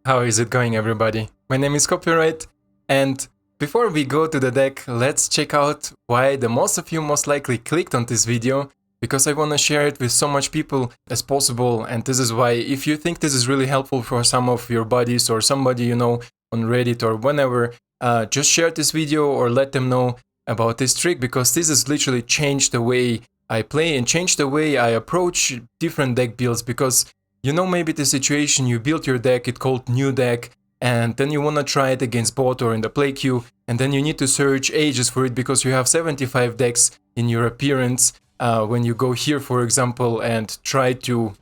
How is it going, everybody? My name is Copyright, and before we go to the deck, let's check out why the most of you most likely clicked on this video, because I want to share it with so much people as possible. And this is why, if you think this is really helpful for some of your buddies or somebody you know on Reddit or whenever, just share this video or let them know about this trick, because this has literally changed the way I play and changed the way I approach different deck builds. Because you know, maybe the situation, you built your deck, it's called new deck, and then you want to try it against bot or in the play queue, and then you need to search ages for it because you have 75 decks in your appearance. When you go here, for example, and try to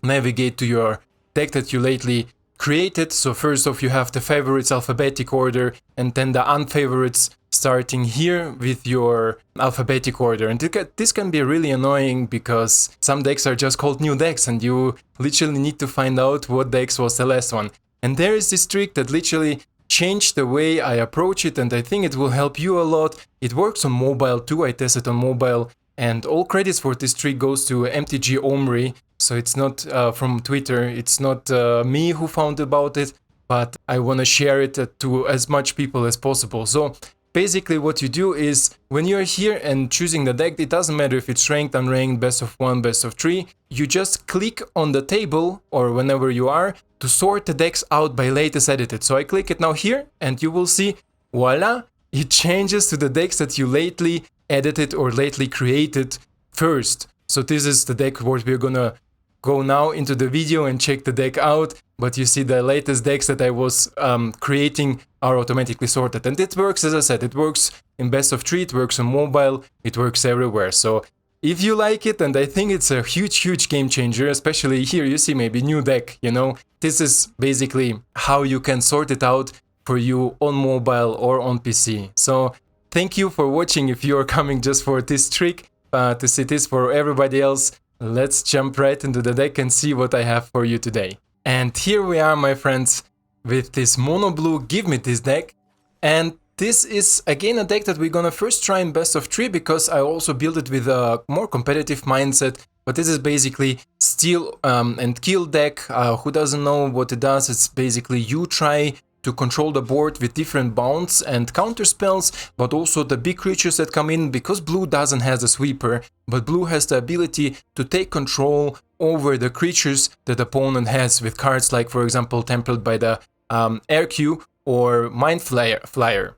navigate to your deck that you lately created. So first off, you have the favorites alphabetic order, and then the unfavorites starting here with your alphabetic order. And this can be really annoying because some decks are just called new decks and you literally need to find out what decks was the last one. And there is this trick that literally changed the way I approach it, and I think it will help you a lot. It works on mobile too, I tested on mobile, and all credits for this trick goes to MTG Omri. So it's not from Twitter, it's not me who found about it, but I want to share it to as much people as possible. So basically what you do is, when you're here and choosing the deck, it doesn't matter if it's ranked, unranked, best of 1, best of 3, you just click on the table or whenever you are to sort the decks out by latest edited. So I click it now here and you will see, voila, it changes to the decks that you lately edited or lately created first. So this is the deck what we're gonna go now into the video and check the deck out, but you see the latest decks that I was creating are automatically sorted. And it works, as I said, it works in best of 3, it works on mobile, it works everywhere. So if you like it, and I think it's a huge game changer, especially here you see maybe new deck, you know, this is basically how you can sort it out for you on mobile or on PC. So thank you for watching. If you are coming just for this trick, to see this for everybody else, let's jump right into the deck and see what I have for you today. And here we are, my friends, with this mono blue Give Me This deck. And this is again a deck that we're gonna first try in best of 3, because I also built it with a more competitive mindset. But this is basically steal and kill deck. Who doesn't know what it does? It's basically you try to control the board with different bounce and counter spells, but also the big creatures that come in, because blue doesn't have a sweeper, but blue has the ability to take control over the creatures that the opponent has with cards like, for example, tempered by the RQ or Mind Flayer,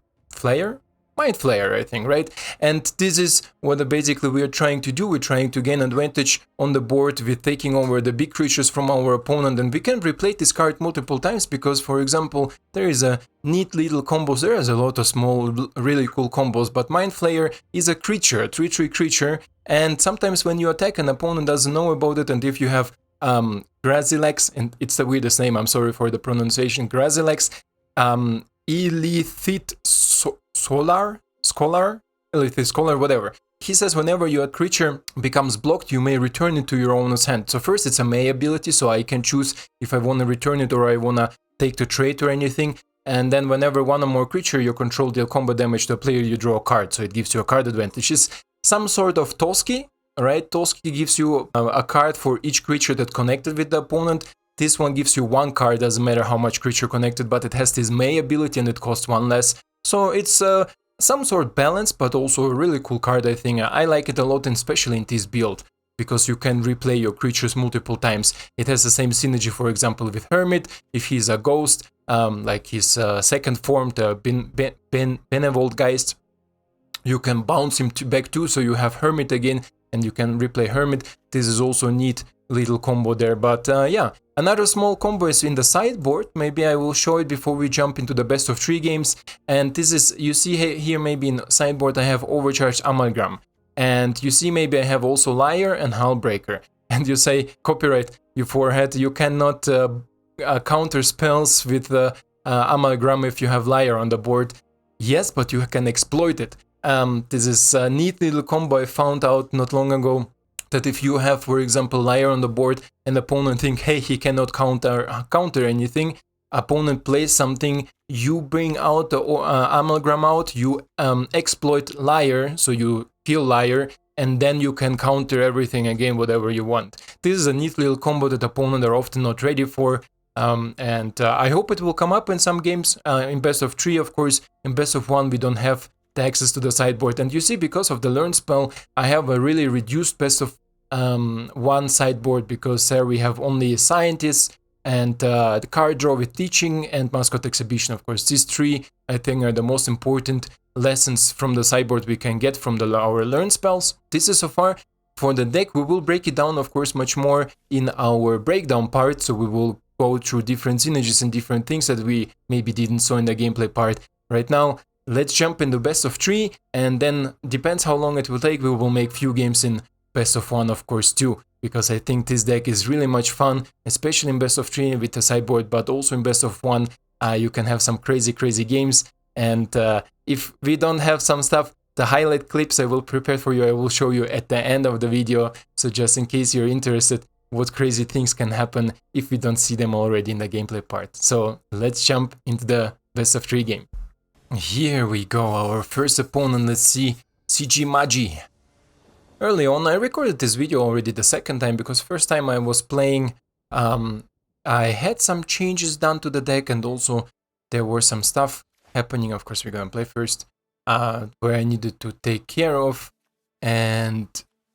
I think, right? And this is what basically we are trying to do. We're trying to gain advantage on the board with taking over the big creatures from our opponent, and we can replay this card multiple times because, for example, there is a neat little combos. There is a lot of small, really cool combos, but Mind Flayer is a creature, a 3/3 creature, and sometimes when you attack, an opponent doesn't know about it, and if you have Grazilex, and it's the weirdest name, I'm sorry for the pronunciation, Grazilex, Illithid Scholar, whatever. He says whenever your creature becomes blocked, you may return it to your owner's hand. So first it's a May ability, so I can choose if I want to return it or I want to take the trait or anything. And then whenever one or more creature you control deal combat damage to a player, you draw a card, so it gives you a card advantage. It's some sort of Toski, right? Toski gives you a card for each creature that connected with the opponent. This one gives you 1 card, doesn't matter how much creature connected, but it has this May ability and it costs 1 less. So it's some sort of balance, but also a really cool card, I think. I like it a lot, and especially in this build, because you can replay your creatures multiple times. It has the same synergy, for example, with Hermit. If he's a ghost, like his second form, the Benevolent Geist, you can bounce him back too, so you have Hermit again, and you can replay Hermit. This is also a neat little combo there. But yeah, another small combo is in the sideboard. Maybe I will show it before we jump into the best of 3 games. And this is, you see here maybe in sideboard I have Overcharged Amalgam, and you see maybe I have also Liar and Hullbreaker. And you say, Copyright, you forehead, you cannot counter spells with Amalgam if you have Liar on the board. Yes, but you can exploit it. This is a neat little combo I found out not long ago, that if you have, for example, Liar on the board and opponent think, hey, he cannot counter anything, opponent plays something, you bring out the Amalgam out, you exploit Liar, so you kill Liar, and then you can counter everything again, whatever you want. This is a neat little combo that opponents are often not ready for, I hope it will come up in some games. In best of 3, of course. In best of 1, we don't have the access to the sideboard. And you see, because of the learn spell, I have a really reduced best of 1 sideboard, because there we have only scientists and the card draw with teaching and mascot exhibition. Of course, these 3 I think are the most important lessons from the sideboard we can get from our learn spells. This is so far. For the deck, we will break it down, of course, much more in our breakdown part. So we will go through different synergies and different things that we maybe didn't saw in the gameplay part. Right now, let's jump into best of 3, and then depends how long it will take, we will make few games in best of 1, of course, too, because I think this deck is really much fun, especially in best of 3 with the sideboard, but also in best of 1, you can have some crazy games. And if we don't have some stuff, the highlight clips I will prepare for you, I will show you at the end of the video, so just in case you're interested what crazy things can happen if we don't see them already in the gameplay part. So let's jump into the best of 3 game. Here we go, our first opponent. Let's see, CG Magi. Early on, I recorded this video already the second time, because first time I was playing, I had some changes done to the deck, and also there were some stuff happening. Of course, we're gonna play first, where I needed to take care of. And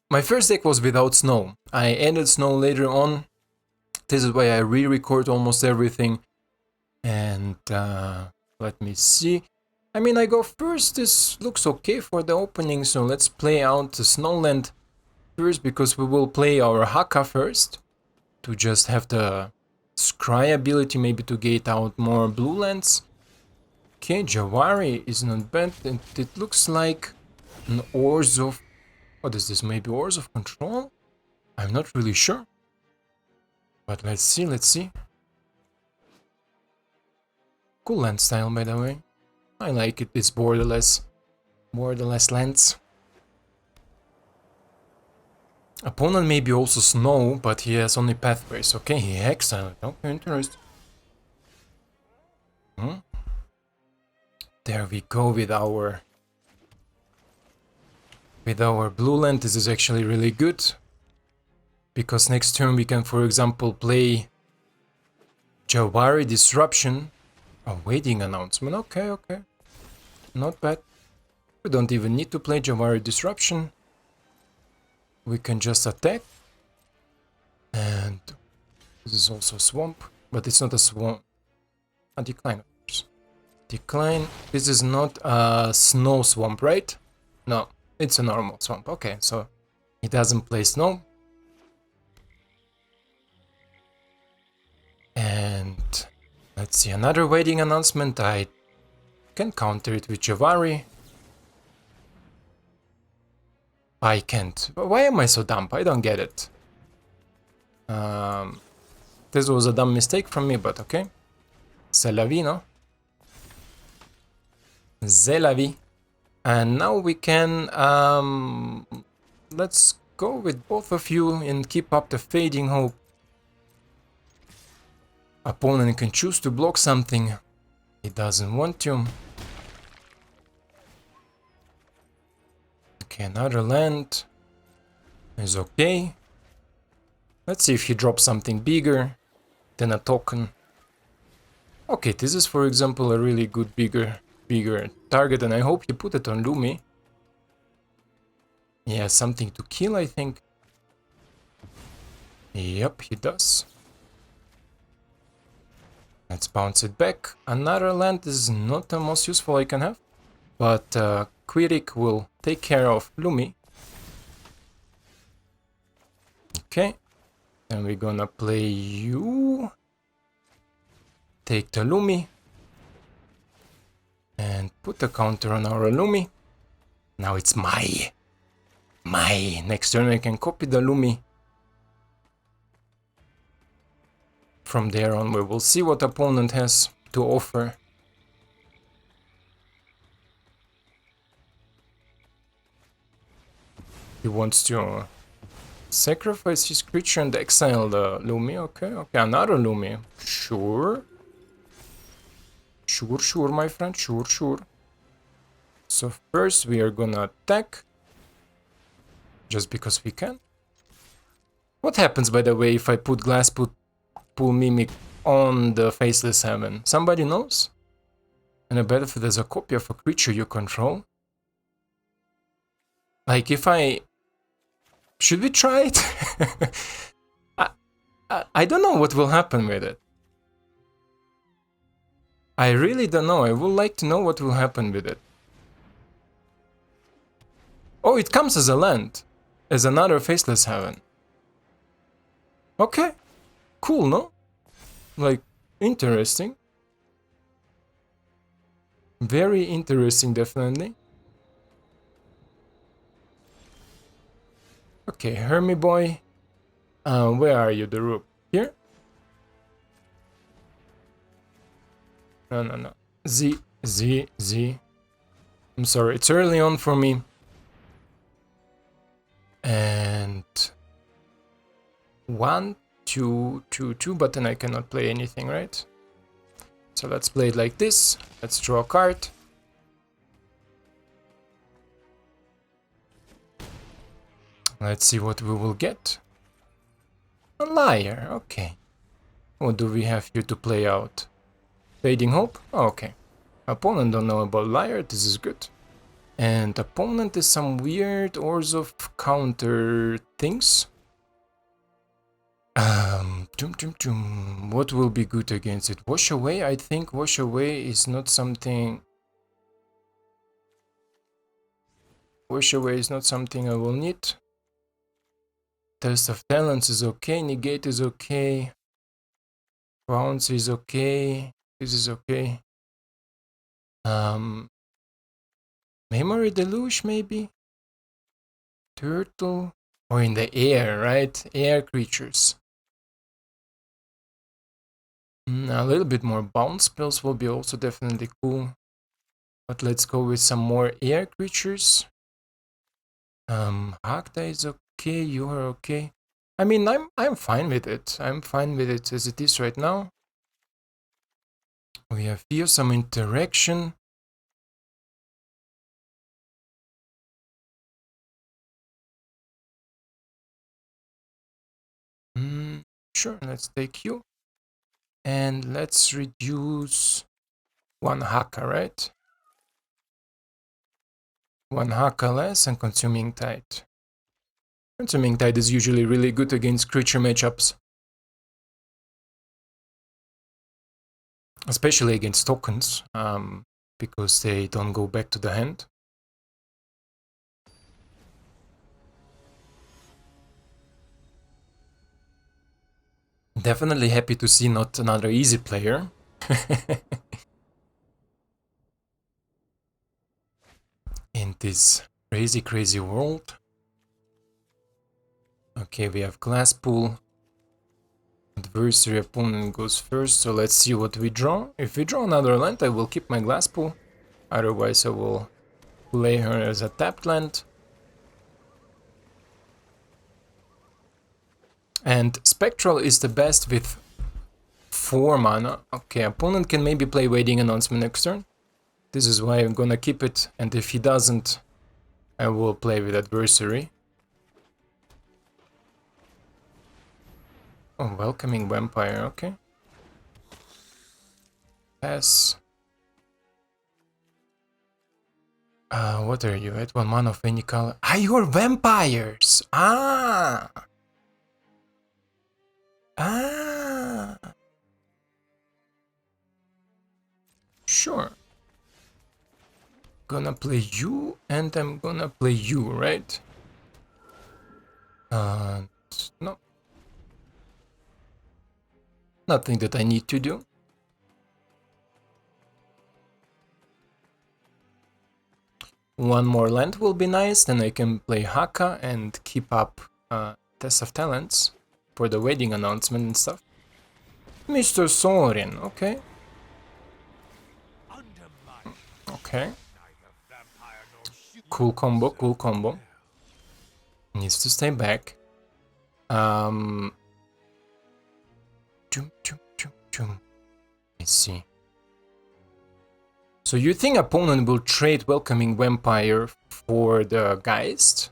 my first deck was without snow. I added snow later on. This is why I re-record almost everything. And let me see. I mean, I go first. This looks okay for the opening, so let's play out the Snowland first, because we will play our Haka first to just have the Scry ability, maybe to gate out more blue lands. Okay, Jawari is not bad, and it looks like an Oars of... What is this, maybe Oars of Control? I'm not really sure. But let's see. Cool land style, by the way. I like it, it's borderless lands. Opponent may be also snow, but he has only pathways. Okay, he exiled. Okay, interesting. There we go with our blue land. This is actually really good, because next turn we can, for example, play Jawari Disruption. Awaiting announcement. Okay. Not bad. We don't even need to play Jawari Disruption. We can just attack. And this is also a swamp, but it's not a swamp. A decline, of course. Decline. This is not a snow swamp, right? No, it's a normal swamp. Okay, so he doesn't play snow. And let's see, another waiting announcement. I can counter it with Jawari. I can't. Why am I so dumb? I don't get it. This was a dumb mistake from me, but okay. C'est la vie, no? C'est la vie. And now we can... let's go with both of you and keep up the Fading Hope. Opponent can choose to block something. He doesn't want to. Okay, another land is okay. Let's see if he drops something bigger than a token. Okay, this is, for example, a really good bigger target, and I hope he put it on Lumi. Yeah, something to kill, I think. Yep, he does. Let's bounce it back. Another land is not the most useful I can have, but Quirik will take care of Lumi. Okay, and we're gonna play you. Take the Lumi. And put the counter on our Lumi. Now it's my. Next turn I can copy the Lumi. From there on we will see what opponent has to offer. He wants to sacrifice his creature and exile the Lumi. Okay, another Lumi. Sure, my friend, sure. So first we are gonna attack. Just because we can. What happens, by the way, if I put Glass Pool Mimic on the Faceless Heaven? Somebody knows? And a battlefield as a copy of a creature you control? Like, if I... Should we try it? I don't know what will happen with it. I really don't know. I would like to know what will happen with it. Oh, it comes as a land. As another Faceless Heaven. Okay. Cool, no? Like, interesting. Very interesting, definitely. Okay, Hermie Boy. Where are you, the rook? Here? No. Z. I'm sorry, it's early on for me. And... 1, 2, 2, 2, but then I cannot play anything, right? So let's play it like this. Let's draw a card. Let's see what we will get. A liar, okay. What do we have here to play out? Fading Hope? Oh, okay. Opponent don't know about liar, this is good. And opponent is some weird Orzhov counter things. What will be good against it? Wash Away? I think Wash Away is not something... Wash Away is not something I will need. Test of Talents is okay, Negate is okay. Bounce is okay, this is okay. Memory Deluge maybe? Turtle? Or in the air, right? Air creatures. A little bit more bounce spells will be also definitely cool. But let's go with some more air creatures. Hakta is okay, you are okay. I mean, I'm fine with it. I'm fine with it as it is right now. We have here some interaction. Sure, let's take you. And let's reduce one Haka, right? One Haka less and Consuming Tide. Consuming Tide is usually really good against creature matchups. Especially against tokens, because they don't go back to the hand. Definitely happy to see not another easy player. In this crazy world. Okay, we have Glasspool. Adversary opponent goes first, so let's see what we draw. If we draw another land, I will keep my Glasspool. Otherwise, I will play her as a tapped land. And Spectral is the best with 4 mana. Okay, opponent can maybe play Waiting Announcement next turn. This is why I'm gonna keep it, and if he doesn't, I will play with Adversary. Oh, Welcoming Vampire, okay. Pass. What are you? At 1 mana of any color. Ah, you're vampires! Ah! Sure. Gonna play you, and I'm gonna play you, right? No. Nothing that I need to do. One more land will be nice, then I can play Haka and keep up Test of Talents for the wedding announcement and stuff. Mr. Sorin, okay. Okay. Cool combo, cool combo. Needs to stay back. Let's see. So you think opponent will trade Welcoming Vampire for the Geist?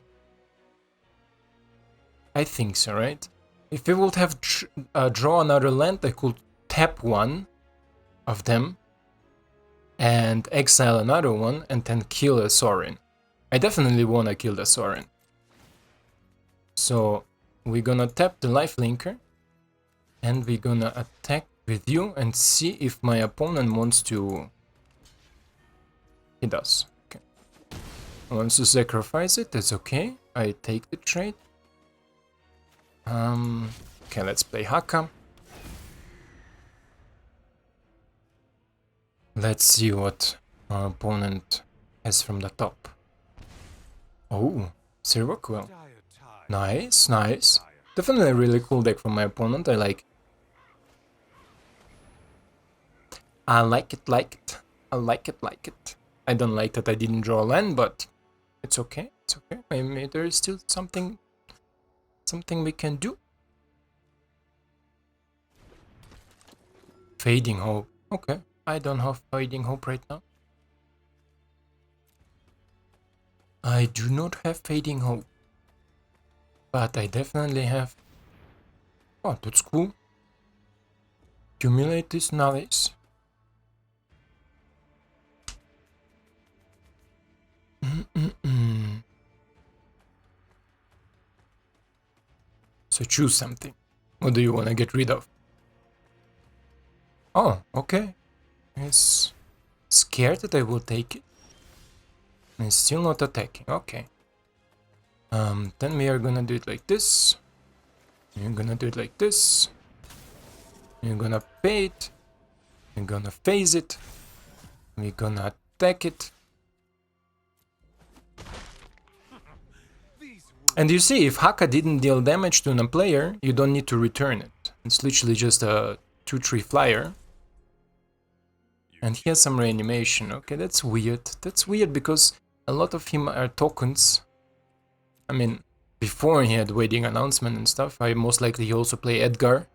I think so, right? If we would have draw another land, I could tap one of them and exile another one and then kill a Sorin. I definitely want to kill the Sorin. So we're gonna tap the life linker and we're gonna attack with you and see if my opponent wants to. He does. Okay. Wants to sacrifice it, that's okay. I take the trade. Okay, let's play Haka. Let's see what our opponent has from the top. Oh, Silverquill. Nice, nice. Definitely a really cool deck from my opponent, I like. I like it, like it. I like it, like it. I don't like that I didn't draw a land, but it's okay, it's okay. Maybe there is still something we can do. Fading Hope. Okay, I don't have Fading Hope right now. I do not have Fading Hope. But I definitely have... Oh, that's cool. Accumulate this knowledge. So choose something. What do you want to get rid of? Oh, okay. It's scared that I will take it. And still not attacking. Okay. Then we are gonna do it like this. We're gonna do it like this. We're gonna pay it. We're gonna phase it. We're gonna attack it. And you see, if Haka didn't deal damage to a player, you don't need to return it. It's literally just a 2-3 flyer. And he has some reanimation. Okay, that's weird. That's weird because a lot of him are tokens. I mean, before he had waiting announcement and stuff, I most likely he also play Edgar.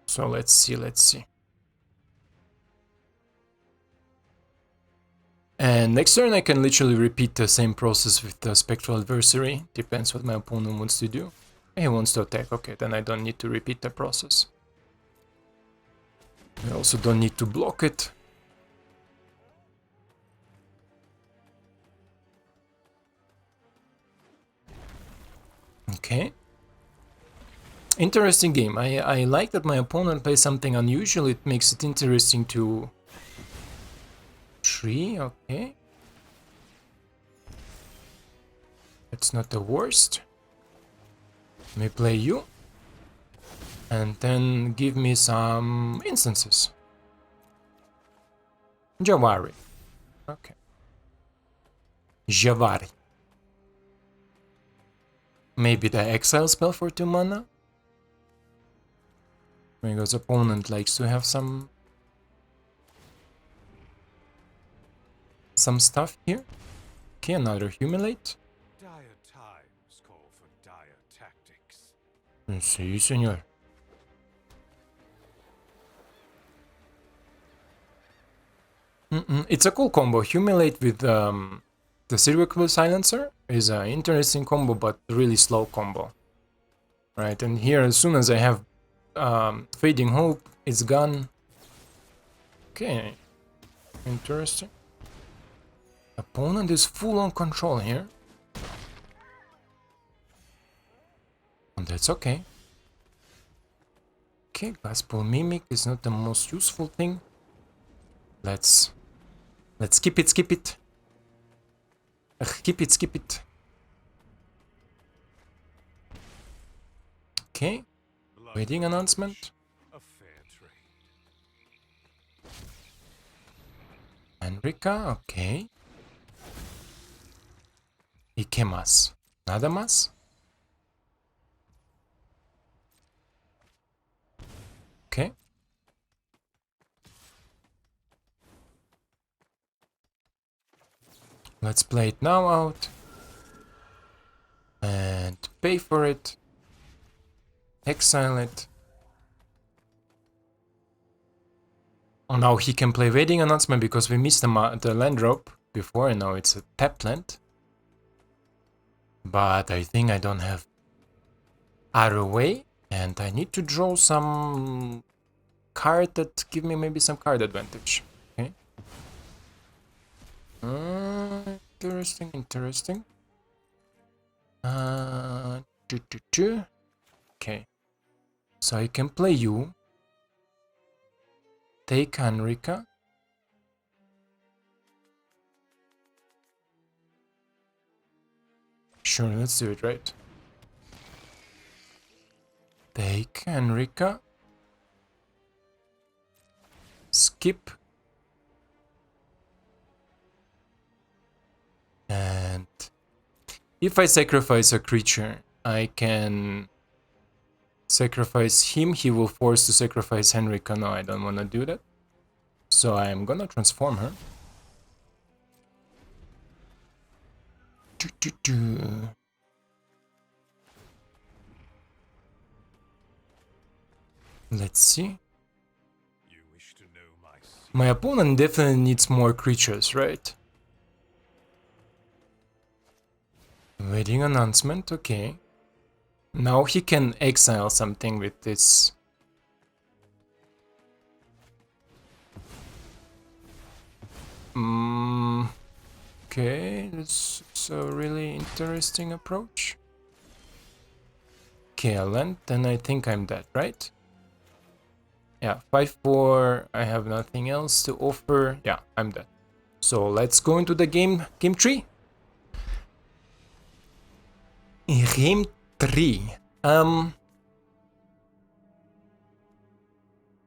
So let's see, let's see. And next turn I can literally repeat the same process with the Spectral Adversary. Depends what my opponent wants to do. He wants to attack, okay, then I don't need to repeat the process. I also don't need to block it. Okay. Interesting game. I like that my opponent plays something unusual. It makes it interesting to... 3, okay. It's not the worst. Let me play you. And then give me some instances. Javari. Okay. Javari. Maybe the exile spell for 2 mana? Because opponent likes to have some stuff here. Okay, another Humiliate. Dire times call for dire tactics. Sí, señor. It's a cool combo. Humiliate with the Silverquill Silencer is an interesting combo, but really slow combo. Right, and here as soon as I have Fading Hope, it's gone. Okay, interesting. Opponent is full on control here. And that's okay. Okay, Glasspool Mimic is not the most useful thing. Let's skip it, skip it. Skip it, skip it. Okay, waiting announcement. A fair trade. Enrica, okay. ¿Y qué más? ¿Nada más? Okay. Let's play it now out. And pay for it. Exile it. Oh, now he can play Waiting Announcement because we missed the land drop before, and now it's a tapped land. But I think I don't have out of the way, and I need to draw some card that give me maybe some card advantage. Okay. Interesting, interesting. Okay. So I can play you. Take Enrica. Sure, let's do it right. Take Enrica. Skip. And if I sacrifice a creature, I can sacrifice him. He will force to sacrifice Henrika. No, I don't want to do that. So I'm gonna transform her. Let's see. You wish to know my secret? My opponent definitely needs more creatures, right? Wedding announcement, okay. Now he can exile something with this. Okay, this is a really interesting approach. Okay, I land, then I think I'm dead, right? Yeah, 5-4, I have nothing else to offer. Yeah, I'm dead. So let's go into the game 3. In game 3,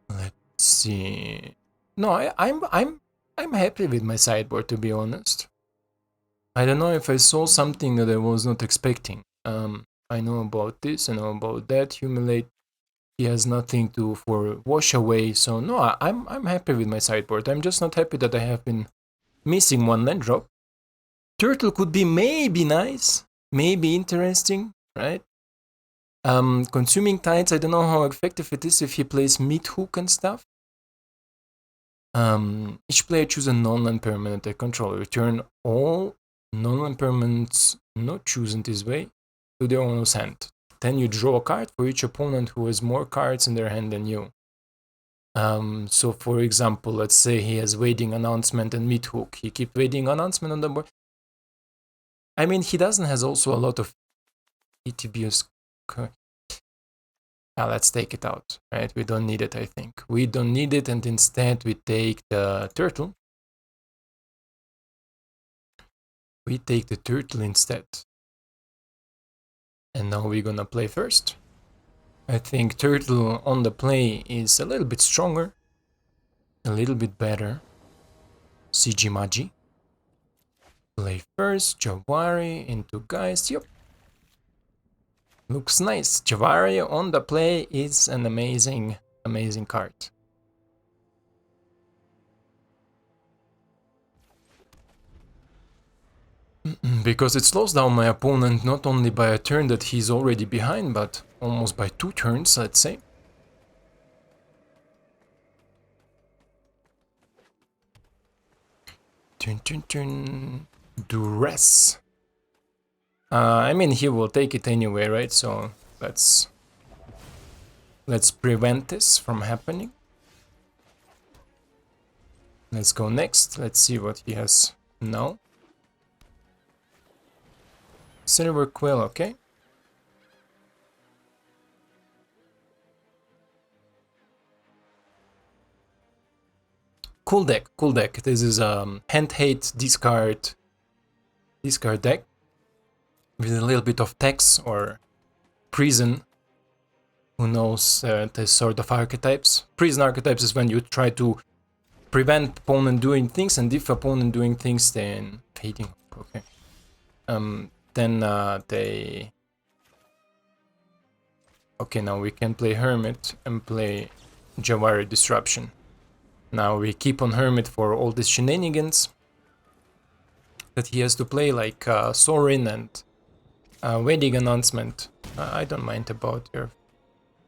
let's see. No, I'm happy with my sideboard, to be honest. I don't know if I saw something that I was not expecting. I know about this, I know about that. Humiliate. He has nothing to for wash away. So no, I'm happy with my sideboard. I'm just not happy that I have been missing one land drop. Turtle could be maybe nice, maybe interesting, right? Consuming Tides, I don't know how effective it is if he plays mid hook and stuff. Each player choose a non-land permanent they control. Return all non-land permanents not chosen this way to their owner's hand. Then you draw a card for each opponent who has more cards in their hand than you. So for example, let's say he has Waiting Announcement and mid hook. He keeps Waiting Announcement on the board. I mean, he doesn't has also a lot of ETBs. Let's take it out, right? We don't need it, I think. We don't need it, and instead we take the turtle. We take the turtle instead. And now we're gonna play first. I think turtle on the play is a little bit stronger. A little bit better. CG Magi. Play first, Jawari into Geist, yep. Looks nice. Jawari on the play is an amazing, amazing card. Because it slows down my opponent not only by a turn that he's already behind, but almost by 2 turns, let's say. Duress. I mean, he will take it anyway, right? So let's prevent this from happening. Let's go next. Let's see what he has now. Silver Quill, okay. Cool deck, cool deck. This is a hand hate discard deck with a little bit of tax or prison. Who knows this sort of archetypes? Prison archetypes is when you try to prevent opponent doing things, and if opponent doing things, then hating. Okay. Then they. Okay, now we can play Hermit and play Jawari Disruption. Now we keep on Hermit for all these shenanigans that he has to play, like Sorin and Wedding Announcement. I don't mind about your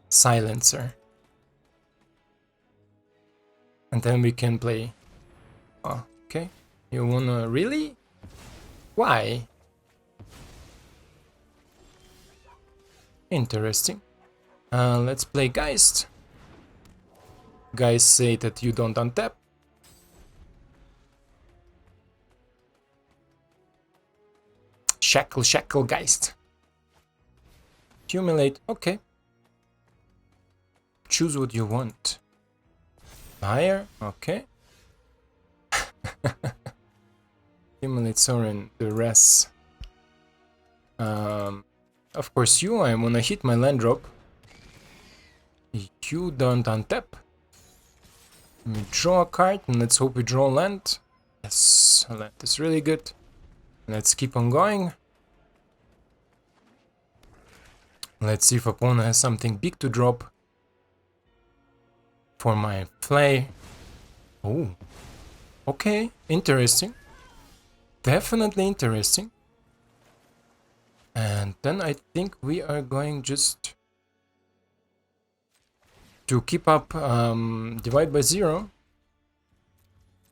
Silencer. And then we can play. Oh, okay. You wanna really? Why? Interesting. Let's play Geist. Guys say that you don't untap. Shackle, Geist. Accumulate, okay. Choose what you want. Fire, okay. Accumulate Soren, the rest. Of course I wanna hit my land drop. You don't untap. We draw a card and let's hope we draw land. Yes, land is really good. Let's keep on going. Let's see if opponent has something big to drop for my play. Oh, okay, interesting. Definitely interesting. And then I think we are going just to keep up divide by 0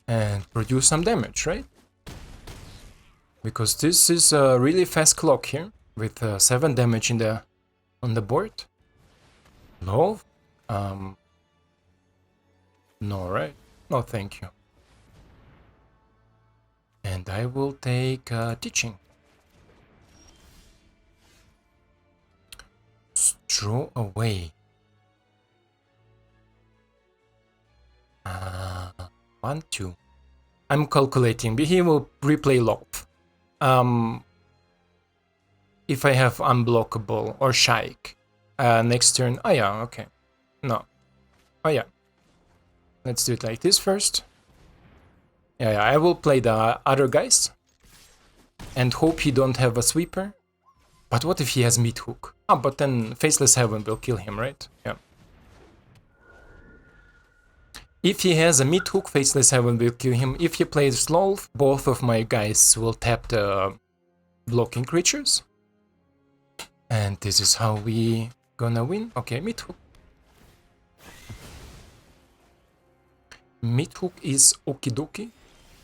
and produce some damage, right? Because this is a really fast clock here with 7 damage on the board. No, no, right? No, thank you. And I will take teaching. Throw away. 1, 2. I'm calculating. He will replay Loaf. If I have unblockable or Shaik. Next turn. Oh yeah, okay. No. Oh yeah. Let's do it like this first. Yeah, I will play the other guys. And hope he don't have a sweeper. But what if he has meat hook? Ah, but then Faceless Heaven will kill him, right? Yeah. If he has a meat hook, Faceless Heaven will kill him. If he plays slow, both of my guys will tap the blocking creatures. And this is how we gonna win. Okay, meat hook. Meat hook is okie dokie.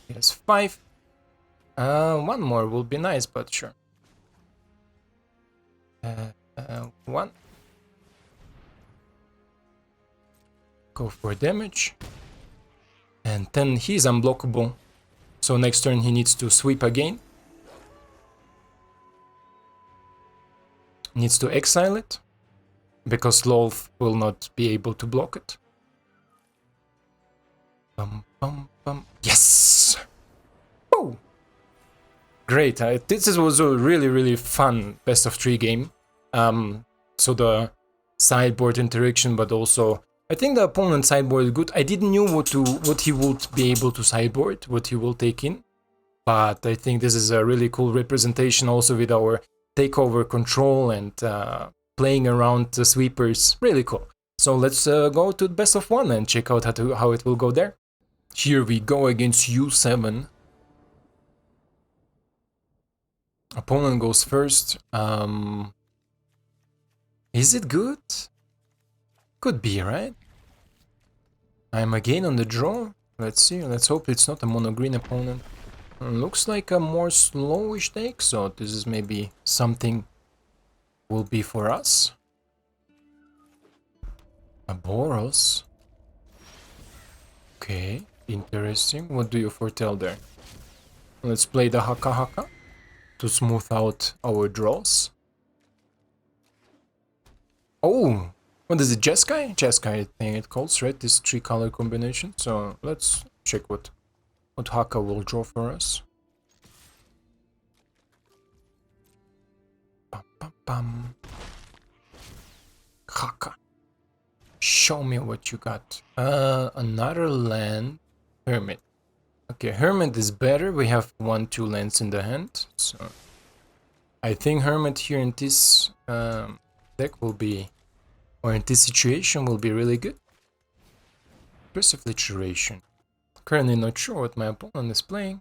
He has 5. One more will be nice, but sure. 1. Go for damage. And then he's unblockable. So next turn he needs to sweep again. Needs to exile it. Because Lolth will not be able to block it. Bum, bum, bum. Yes! Woo! Great. This was a really fun best of 3 game. So the sideboard interaction, but also I think the opponent's sideboard is good. I didn't know what he would be able to sideboard, what he will take in. But I think this is a really cool representation also with our takeover control and playing around the sweepers. Really cool. So let's go to the best of 1 and check out how it will go there. Here we go against U7. Opponent goes first. Is it good? Could be, right? I'm again on the draw. Let's see. Let's hope it's not a mono-green opponent. Looks like a more slowish deck, so this is maybe something will be for us. A Boros. Okay, interesting. What do you foretell there? Let's play the Haka Haka to smooth out our draws. Oh, what is it? Jeskai? Jeskai, I think it calls, right? This 3-color combination. So let's check what Haka will draw for us. Bum, bum, bum. Haka. Show me what you got. Another land. Hermit. Okay, Hermit is better. We have 1-2 lands in the hand. So I think Hermit here in this deck will be, or in this situation will be really good. Cursive Literation. Currently not sure what my opponent is playing.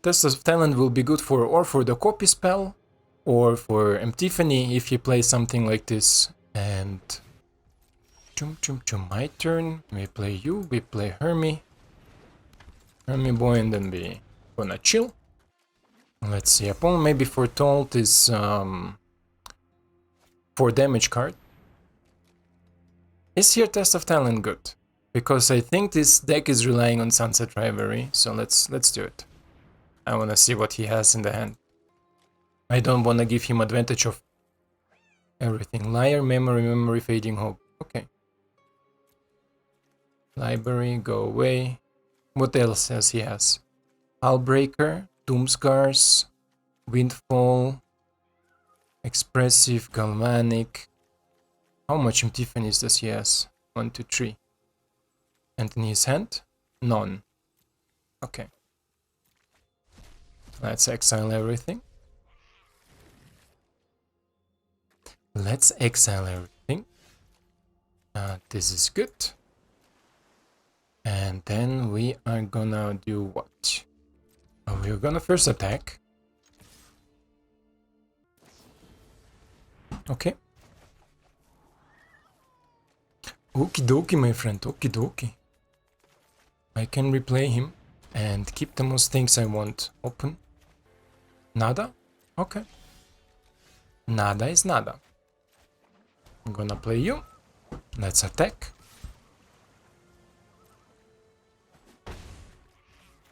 Test of Talent will be good for the copy spell or for Tiffany if he plays something like this. And my turn. We play you, we play Hermie boy, and then we gonna chill. Let's see, opponent maybe foretold is 4 damage card. Is here Test of Talent good? Because I think this deck is relying on Sunset Rivalry, so let's do it. I wanna see what he has in the hand. I don't wanna give him advantage of everything. Liar, memory, fading hope. Okay. Library, go away. What else has he has? Hullbreaker, Doomscars, Windfall, Expressive, Galvanic. How much Epiphanies does he has? 1, 2, 3. And in his hand? None. Okay. Let's exile everything. Let's exile everything. This is good. And then we are gonna do what? We're gonna first attack. Okay. Okie dokie, my friend, okie dokie. I can replay him and keep the most things I want open. Nada? Okay. Nada is nada. I'm gonna play you. Let's attack.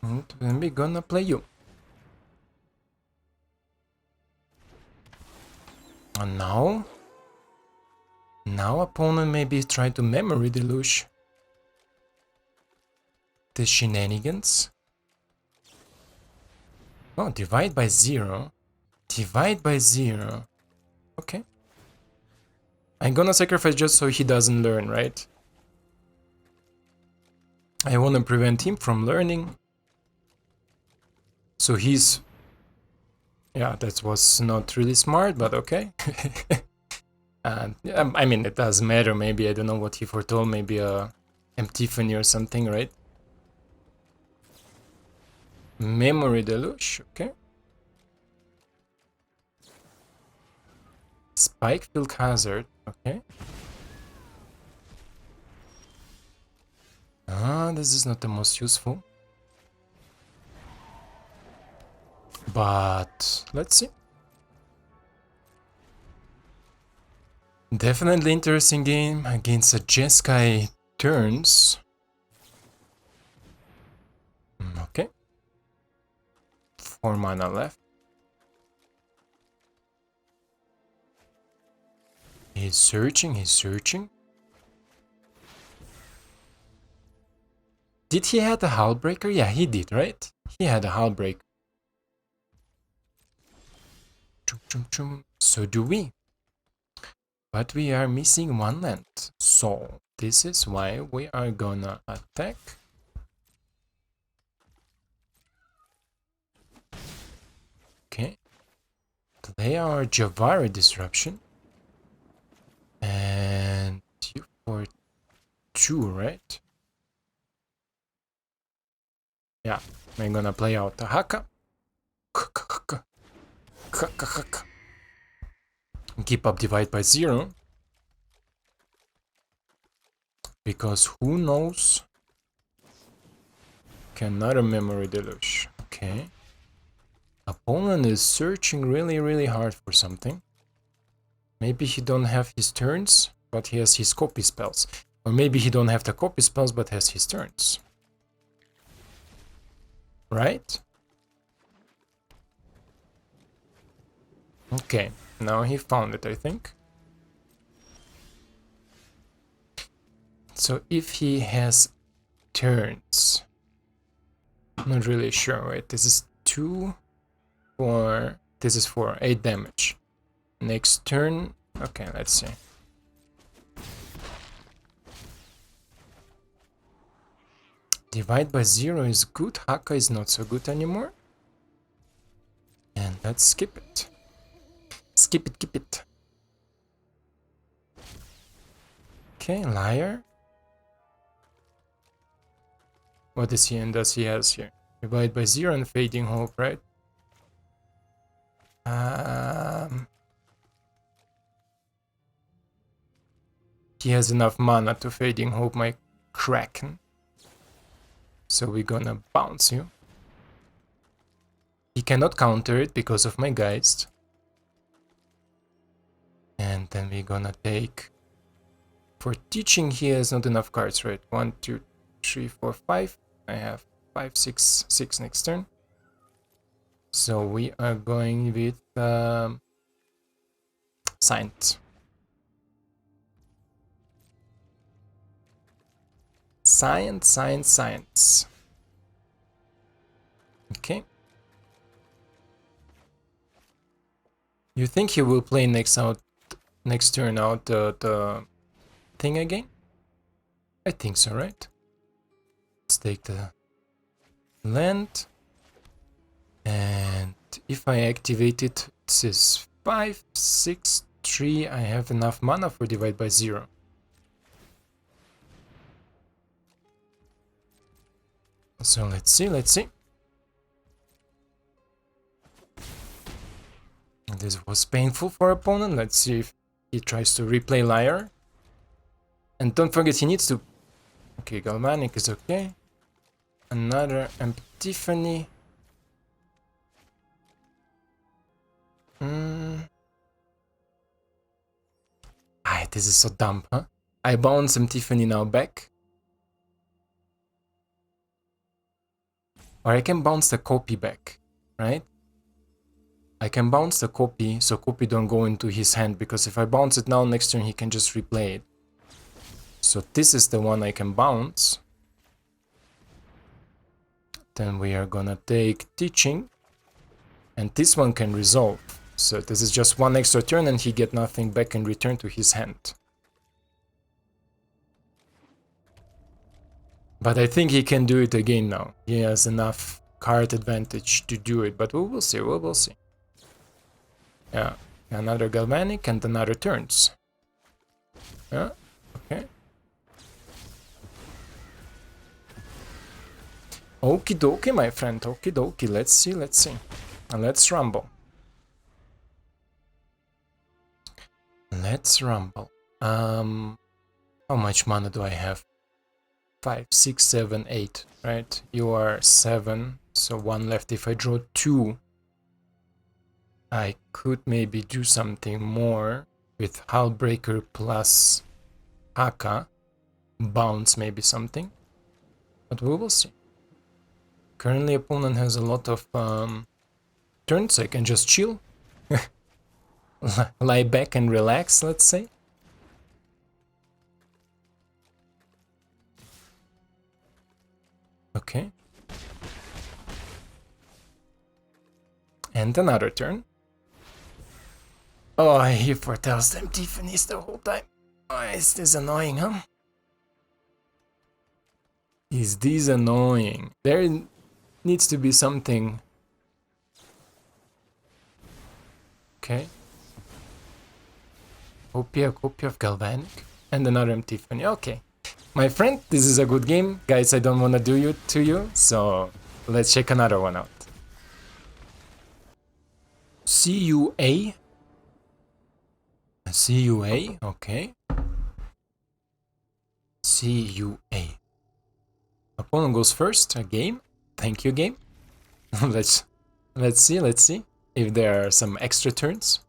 And then we're gonna play you. And now opponent maybe try to memory deluge the shenanigans. Oh, divide by 0. Divide by 0. Okay. I'm gonna sacrifice just so he doesn't learn, right? I wanna prevent him from learning. So he's... Yeah, that was not really smart, but okay. I mean, it doesn't matter. Maybe, I don't know what he foretold. Maybe a Epiphany or something, right? Memory deluge, okay. Spikefield Hazard, okay. This is not the most useful. But let's see. Definitely interesting game against a Jeskai turns. Okay. 4 mana left. He's searching, he's searching. Did he have a Hullbreaker? Yeah, he did, right? He had a Hullbreaker. So do we. But we are missing 1 land. So this is why we are gonna attack. Okay. Play our Javari Disruption. And you for 2, right? Yeah, I'm gonna play out the Haka. Keep up divide by 0. Because who knows? Another memory deluge. Okay. Opponent is searching really hard for something. Maybe he don't have his turns, but he has his copy spells. Or maybe he don't have the copy spells, but has his turns. Right? Okay, now he found it, I think. So if he has turns, I'm not really sure. Wait, this is 2, 4, this is 4, 8 damage. Next turn, okay, let's see. Divide by 0 is good, Haka is not so good anymore. And let's skip it. Skip it, keep it. Okay, Liar. What is he and does he has here? Divide by 0 and Fading Hope, right? He has enough mana to Fading Hope my Kraken. So we're gonna bounce you. He cannot counter it because of my Geist. And then we're gonna take... For teaching, he has not enough cards, right? 1, 2, 3, 4, 5. I have 5, 6, 6 next turn. So we are going with Science. Science, science, science. Okay. You think he will play next turn out the thing again? I think so, right? Let's take the land. And if I activate it, it says 5, 6, 3. I have enough mana for divide by 0. So let's see, let's see. This was painful for opponent. Let's see if he tries to replay Liar. And don't forget he needs to... Okay, Galvanic is okay. Another Epiphany. This is so dumb, huh? I bounce Epiphany now back. Or I can bounce the copy back, right? I can bounce the copy, so copy don't go into his hand, because if I bounce it now, next turn he can just replay it. So this is the one I can bounce. Then we are gonna take Teaching. And this one can resolve. So this is just one extra turn and he get nothing back in return to his hand. But I think he can do it again now. He has enough card advantage to do it, but we will see, we will see. Yeah, another Galvanic and another turns. Yeah, okay. Okie dokie, my friend, okie dokie. Let's see, let's see. Let's rumble. Let's rumble. How much mana do I have? 5, 6, 7, 8, right? You are 7, so 1 left. If I draw 2, I could maybe do something more with Hullbreaker plus Haka. Bounce maybe something. But we will see. Currently opponent has a lot of turns, I can just chill. Lie back and relax, let's say. Okay. And another turn. Oh, he foretells them Tiffany's the whole time. Oh, is this annoying, huh? Is this annoying? There needs to be something. Okay. Copy of Galvanic. And another Tiffany. Okay. My friend, this is a good game. Guys, I don't want to do it to you, so let's check another one out. CUA. CUA, okay. CUA. Opponent goes first, a game. Thank you, game. let's see if there are some extra turns.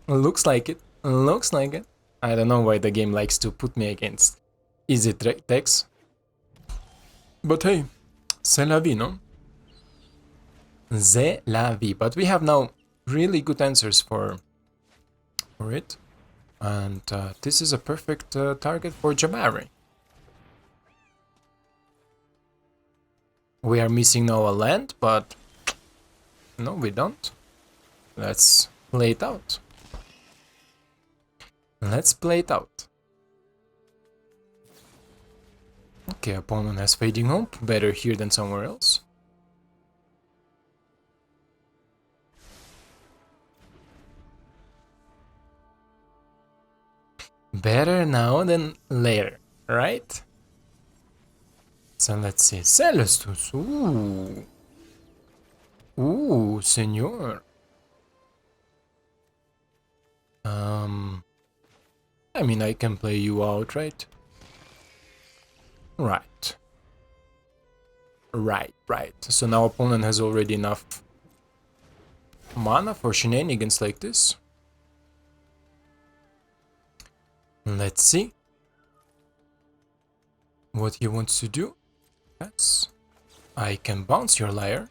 Looks like it. Looks like it. I don't know why the game likes to put me against easy decks. But hey, c'est la vie, no? C'est la vie. But we have now really good answers for it. And this is a perfect target for Jabari. We are missing now a land, but no, we don't. Let's play it out. Let's play it out. Okay, opponent has Fading Hope. Better here than somewhere else. Better now than later, right? So let's see. Celestus. Ooh. Ooh, senor. I mean, I can play you out, right? Right. So now opponent has already enough mana for shenanigans like this. Let's see what he wants to do. Yes, I can bounce your Liar.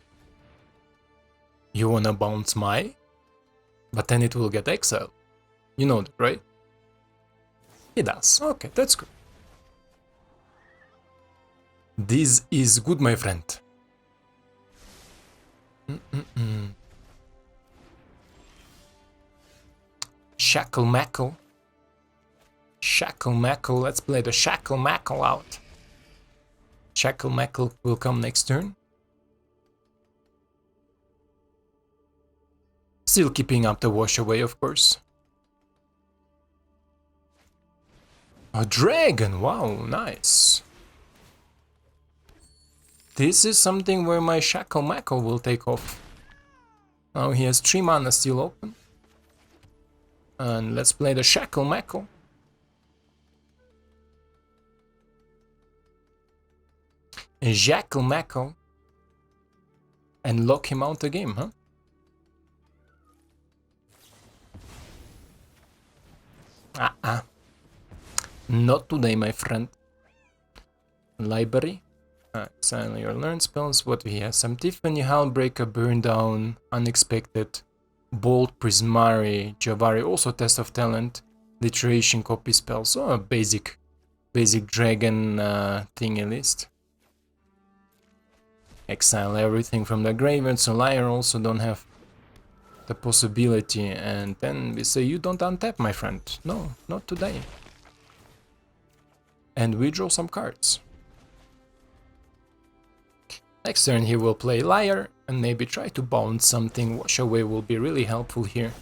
You wanna bounce my? But then it will get exiled. You know that, right? He does. Okay, that's good. This is good, my friend. Shackle Mackle. Shackle Mackle. Let's play the Shackle Mackle out. Shackle Mackle will come next turn. Still keeping up the wash away, of course. A dragon! Wow, nice. This is something where my Shackle Mackle will take off. Now he has 3 mana still open. And let's play the Shackle Mackle. Shackle Mackle. And lock him out the game, huh? Not today, my friend. Library. Exile your learn spells. What we have? Some Tiffany, Hellbreaker, Burn Down, Unexpected, Bolt, Prismari, Javari, also Test of Talent, Literation, Copy spells. So a basic dragon thingy list. Exile everything from the graveyard, so Liar also don't have the possibility, and then we say you don't untap, my friend. No, not today. And we draw some cards. Next turn he will play Liar and maybe try to bounce something. Wash away will be really helpful here.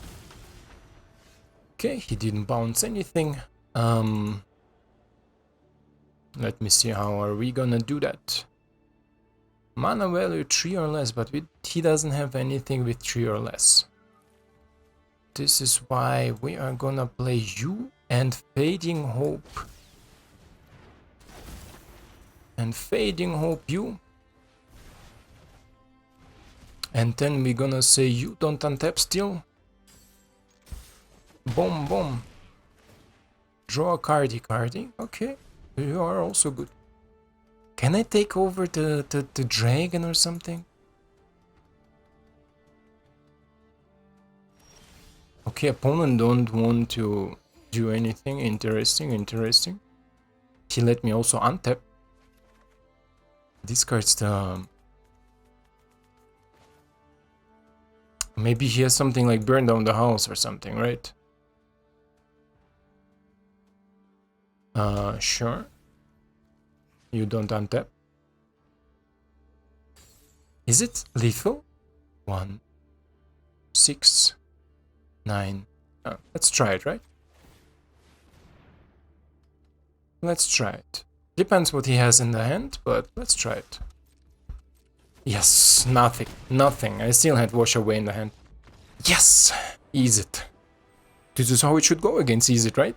Okay, he didn't bounce anything. Let me see, how are we gonna do that? Mana value 3 or less, but he doesn't have anything with 3 or less. This is why we are gonna play you and Fading Hope. And Fading Hope you. And then we're gonna say you don't untap still. Boom, boom. Draw a cardy. Okay, you are also good. Can I take over the dragon or something? Okay, opponent don't want to do anything. Interesting. He let me also untap. Discards the... Maybe he has something like burn down the house or something, right? Sure. You don't untap. Is it lethal? 1, 6, 9. Let's try it, right? Let's try it. Depends what he has in the hand, but let's try it. Yes, nothing. I still had wash away in the hand. Yes, ease it. This is how it should go against ease it, right?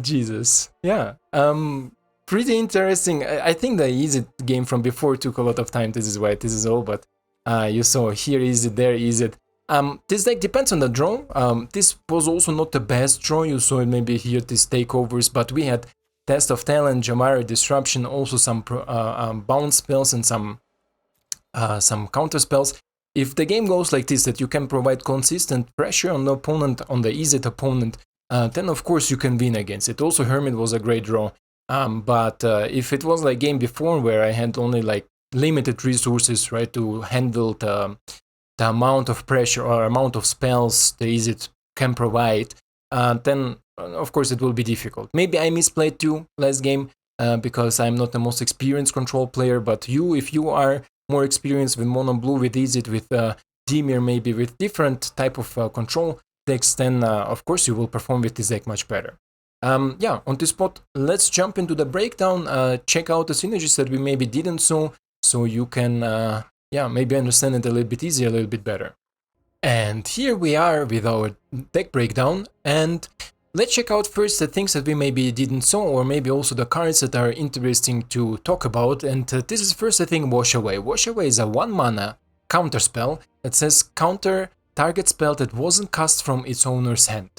Jesus. Yeah. Pretty interesting. I think the ease it game from before took a lot of time. This is why this is all, but you saw here ease it, there ease it. This deck depends on the draw. This was also not the best draw. You saw it maybe here, these takeovers, but we had Test of Talent, Jamari, Disruption, also some bounce spells and some counter spells. If the game goes like this, that you can provide consistent pressure on the opponent, on the easy opponent, then of course you can win against it. Also Hermit was a great draw, but if it was like game before where I had only like limited resources, right, to handle the amount of pressure or amount of spells the easy can provide, then of course it will be difficult. Maybe I misplayed too last game because I'm not the most experienced control player, but if you are more experienced with mono blue, with Easy, with Dimir, maybe with different type of control decks, then of course you will perform with this deck much better. Yeah, on this spot, let's jump into the breakdown, check out the synergies that we maybe didn't so you can yeah, maybe understand it a little bit easier, a little bit better. And here we are with our deck breakdown, and let's check out first the things that we maybe didn't saw, or maybe also the cards that are interesting to talk about. And this is first, I think, Wash Away. Wash Away is a 1 mana counter spell that says counter target spell that wasn't cast from its owner's hand.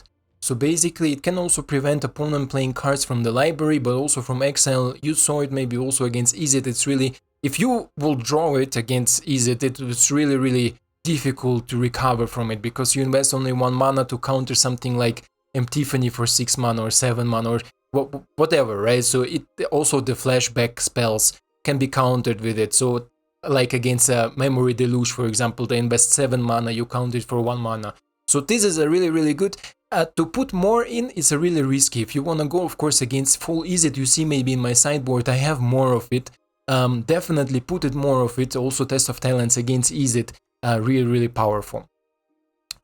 So basically it can also prevent opponent playing cards from the library, but also from exile. You saw it maybe also against Izzet. It's really, if you will draw it against Izzet, it's really difficult to recover from it, because you invest only 1 mana to counter something like Tiffany for 6 mana or 7 mana or whatever, right? So it also, the flashback spells can be countered with it. So like against a Memory Deluge, for example, they invest 7 mana, you counter it for 1 mana. So this is a really good. To put more in is a really risky. If you want to go, of course, against full Izzet, you see maybe in my sideboard I have more of it. Definitely put it more of it. Also Test of Talents against Izzet, really powerful.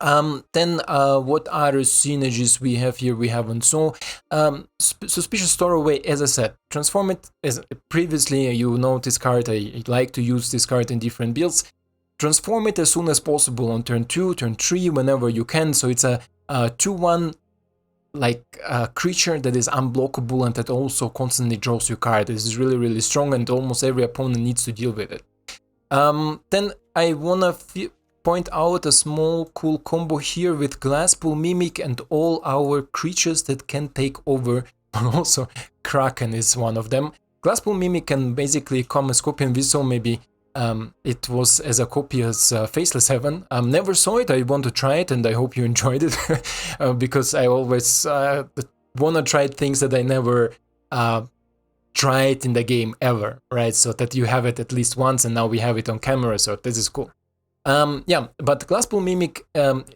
Then what other synergies we have here? We haven't. So Suspicious Stowaway, as I said, transform it. As previously you know this card, I like to use this card in different builds. Transform it as soon as possible on turn 2, turn 3, whenever you can. So it's a 2/1 like creature that is unblockable and that also constantly draws you card. This is really strong, and almost every opponent needs to deal with it. Then I wanna point out a small cool combo here with Glasspool Mimic and all our creatures that can take over, but also Kraken is one of them. Glasspool Mimic can basically come as copy, and we saw maybe it was as a copy as Faceless Heaven. Never saw it, I want to try it, and I hope you enjoyed it, because I always want to try things that I never tried in the game ever, right? So that you have it at least once, and now we have it on camera, so this is cool. Yeah, but Glasspool Mimic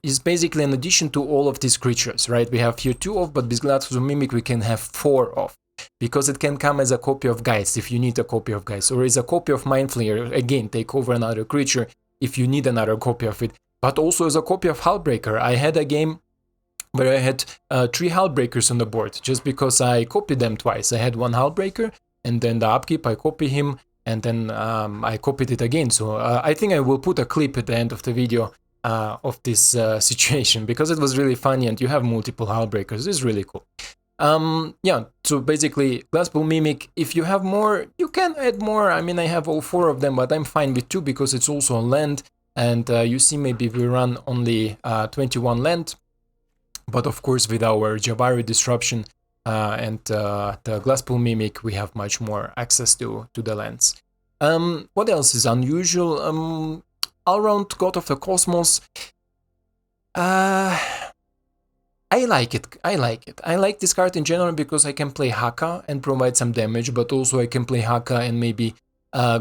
is basically an addition to all of these creatures, right? We have here 2 of, but with Glasspool Mimic we can have 4 of. Because it can come as a copy of Geist if you need a copy of Geist, or as a copy of Mind Flayer, again, take over another creature if you need another copy of it, but also as a copy of Hullbreaker. I had a game where I had 3 Hullbreakers on the board, just because I copied them twice. I had 1 Hullbreaker, and then the upkeep I copy him, and then I copied it again. So I think I will put a clip at the end of the video of this situation, because it was really funny, and you have multiple Hullbreakers. It's really cool. Yeah, so basically Glasspool Mimic, if you have more, you can add more. I mean, I have all 4 of them, but I'm fine with 2 because it's also on land, and you see maybe we run only 21 land, but of course with our Jabari Disruption and the Glasspool Mimic, we have much more access to the lands. What else is unusual? All-round God of the Cosmos. I like it. I like this card in general because I can play Haka and provide some damage, but also I can play Haka and maybe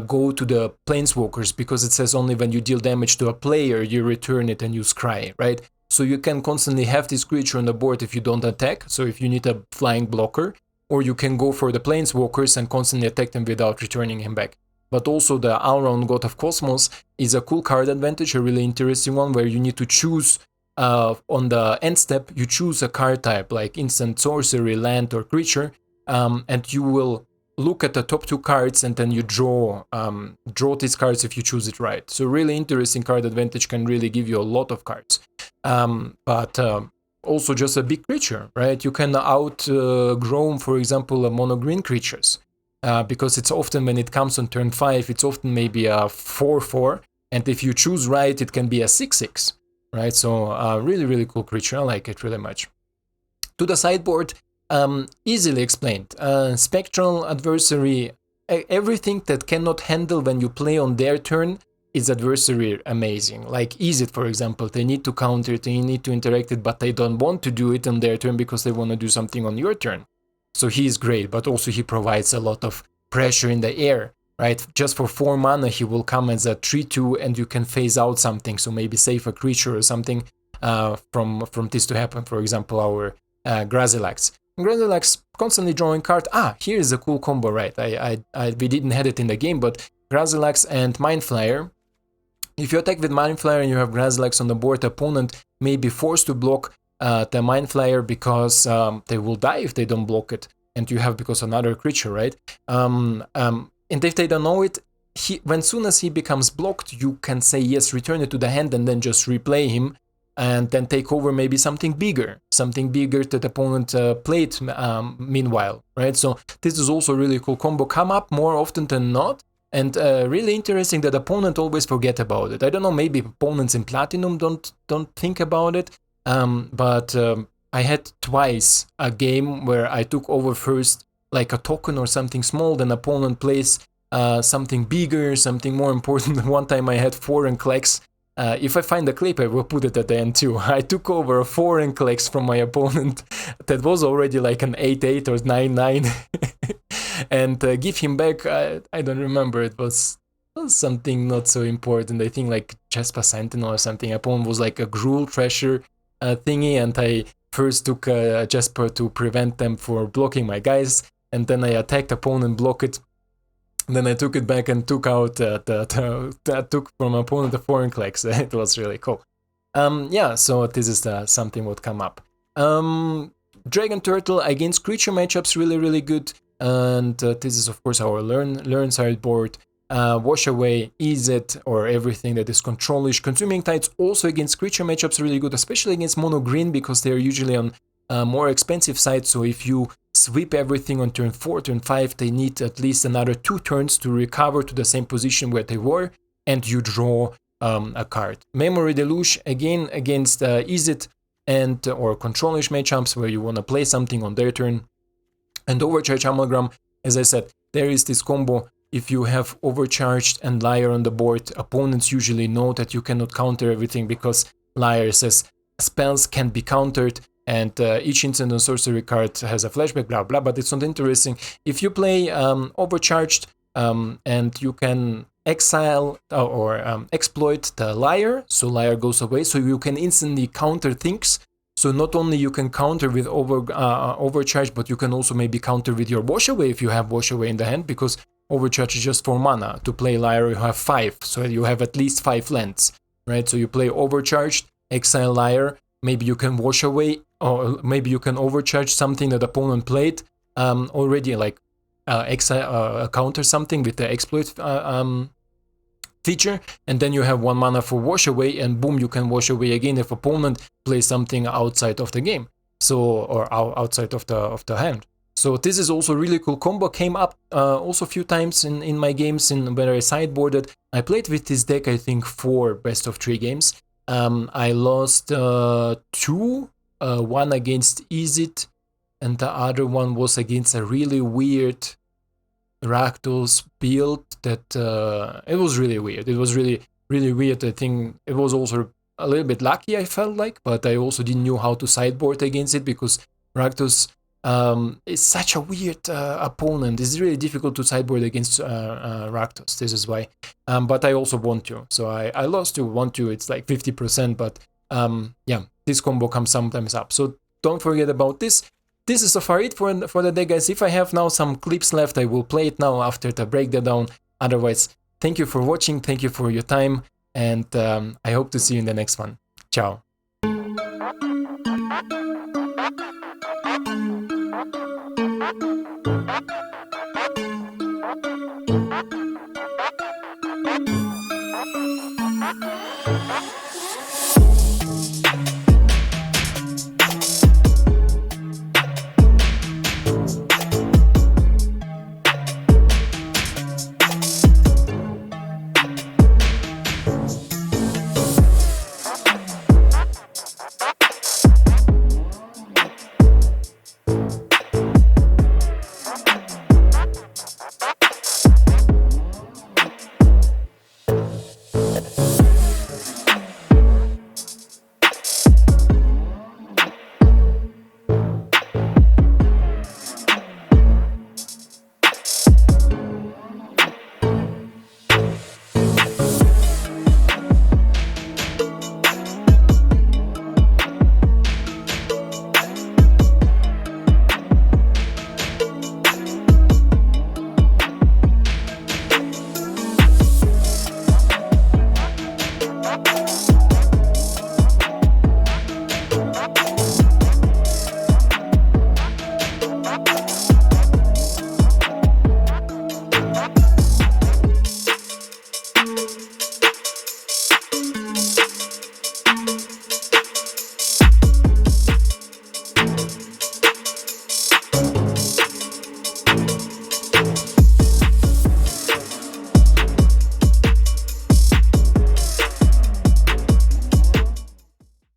go to the Planeswalkers, because it says only when you deal damage to a player you return it and you scry, right? So you can constantly have this creature on the board if you don't attack, so if you need a flying blocker, or you can go for the Planeswalkers and constantly attack them without returning him back. But also the all-round God of Cosmos is a cool card advantage, a really interesting one, where you need to choose on the end step, you choose a card type like instant, sorcery, land, or creature, and you will look at the top 2 cards and then you draw these cards if you choose it right. So really interesting card advantage, can really give you a lot of cards, but also just a big creature, right? You can outgrow, for example, mono green creatures, because it's often when it comes on turn 5, it's often maybe a 4/4, and if you choose right, it can be a 6/6. Right, so really cool creature. I like it really much. To the sideboard, easily explained. Spectral Adversary, everything that cannot handle when you play on their turn is adversary amazing. Like Izzet, for example, they need to counter it, they need to interact it, but they don't want to do it on their turn because they want to do something on your turn. So he is great, but also he provides a lot of pressure in the air. Right, just for 4 mana he will come as a 3/2 and you can phase out something, so maybe save a creature or something from this to happen. For example, our Grazilax. Grazilax constantly drawing card. Here is a cool combo, right? We didn't have it in the game, but Grazilax and Mind Flayer. If you attack with Mind Flayer and you have Grazilax on the board, the opponent may be forced to block the Mind Flayer because they will die if they don't block it, and you have because another creature, right? And if they don't know it, when soon as he becomes blocked, you can say yes, return it to the hand, and then just replay him, and then take over maybe something bigger that the opponent played meanwhile, right? So this is also a really cool combo. Come up more often than not, And really interesting that opponent always forget about it. I don't know, maybe opponents in Platinum don't think about it, but I had twice a game where I took over first, like a token or something small, then opponent plays something bigger, something more important. One time I had foreign clicks. If I find the clip, I will put it at the end too. I took over a foreign clicks from my opponent that was already like an 8-8 or 9-9. And give him back, I don't remember, it was something not so important. I think like Chespa Sentinel or something. Opponent was like a Gruul Treasure thingy, and I first took Jesper to prevent them for blocking my guys, and then I attacked opponent, block it. Then I took it back and took out took from opponent the foreign clicks. It was really cool. Yeah, so this is something would come up. Dragon Turtle against creature matchups, really good. And this is of course our learn sideboard. Wash Away, Ease It, or everything that is controlish. Consuming Tides also against creature matchups really good, especially against mono green, because they are usually on more expensive side. So if you sweep everything on turn 4, turn 5, they need at least another 2 turns to recover to the same position where they were, and you draw a card. Memory Deluge again against Ease It and or controlish matchups where you want to play something on their turn. And Overcharge Amalgam, as I said, there is this combo. If you have Overcharged and Liar on the board, opponents usually know that you cannot counter everything, because Liar says spells can be countered, and each instant and sorcery card has a flashback, blah blah, but it's not interesting. If you play Overcharged and you can exile or exploit the Liar, so Liar goes away, so you can instantly counter things. So not only you can counter with Overcharge, but you can also maybe counter with your Wash Away if you have Wash Away in the hand, because Overcharge is just 4 mana. To play Liar you have 5, so you have at least 5 lands, right? So you play Overcharged, exile Liar, maybe you can Wash Away, or maybe you can Overcharge something that opponent played already, like exile counter something with the exploit feature, and then you have 1 mana for Wash Away, and boom, you can Wash Away again if opponent plays something outside of the game, so or outside of the hand. So this is also really cool combo. Came up also a few times in my games in where I sideboarded. I played with this deck, I think 4 best of 3 games. I lost 2, one against Ease It, and the other one was against a really weird Rakdos build that it was really weird. It was really weird. I think it was also a little bit lucky, I felt like, but I also didn't know how to sideboard against it, because Rakdos is such a weird opponent. It's really difficult to sideboard against Rakdos. This is why. But I also want to. So I lost to 1-2. It's like 50%, but yeah, this combo comes sometimes up. So don't forget about this. This is so far it for the deck, guys. If I have now some clips left, I will play it now after the breakdown. Otherwise, thank you for watching, thank you for your time, and I hope to see you in the next one. Ciao.